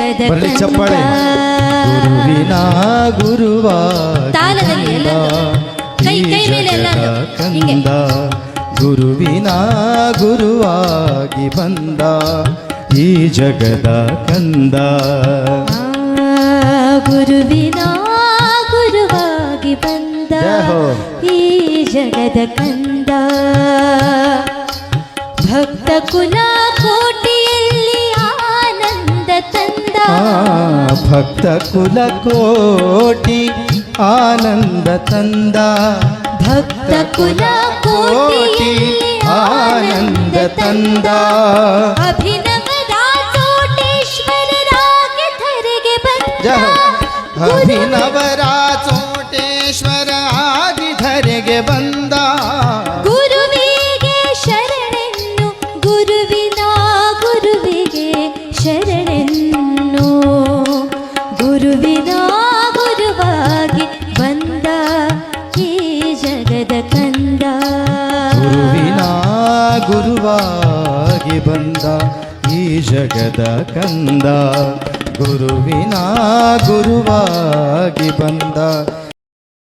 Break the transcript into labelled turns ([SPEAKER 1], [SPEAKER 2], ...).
[SPEAKER 1] ಜಗದ
[SPEAKER 2] ಬರಲಿ ಚಪ್ಪಾಳೆ. ಗುರುವಿನ ಗುರುವಾಗಿ
[SPEAKER 1] ತಾಳದಲ್ಲಿ ಎಲ್ಲ ಕೈ ಕೈ ಮೇಲೆ ಎಲ್ಲ
[SPEAKER 2] ಕಂದ ಗುರುವಿನ ಗುರುವಾಗಿ ಬಂದ ಈ ಜಗದ ಕಂದ.
[SPEAKER 1] ಗುರುವಿನ ಗುರುವಾಗಿ ಬಂದ ಈ ಜಗದ ಕಂದ. ಭಕ್ತ ಕುಲ ಕೋಟಿಯಲ್ಲಿ ಆನಂದ ತಂದ.
[SPEAKER 2] ಭಕ್ತ ಕುಲ ಕೋಟಿ ಆನಂದ ತಂದ.
[SPEAKER 1] ಭಕ್ತ ಕುಲ ಕೋಟಿ ಆನಂದ ತಂದ. ಅಭಿನವ ರಾಜೋಟೇಶ್ವರರಾಗಿ ಧರೆಗೆ ಬಂದ.
[SPEAKER 2] ಅಭಿನವ ರಾಜೋಟೇಶ್ವರ ಆಗಿ ಧರೆಗೆ ಬಂದ.
[SPEAKER 1] ಗುರುವಿಗೆ ಶರಣೆನ್ನು ಗುರುವಿನ ಗುರುವಿಗೆ ಶರಣೆನ್ನು. ಗುರುವಿನ ಗುರುವಾಗಿ ಬಂದ ಈ ಜಗದ ಕಂದ.
[SPEAKER 2] ಗುರುವಿನ ಗುರುವಾಗಿ ಬಂದ ಈ ಜಗದ ಕಂದ. ಗುರುವಿನ ಗುರುವಾಗಿ ಬಂದ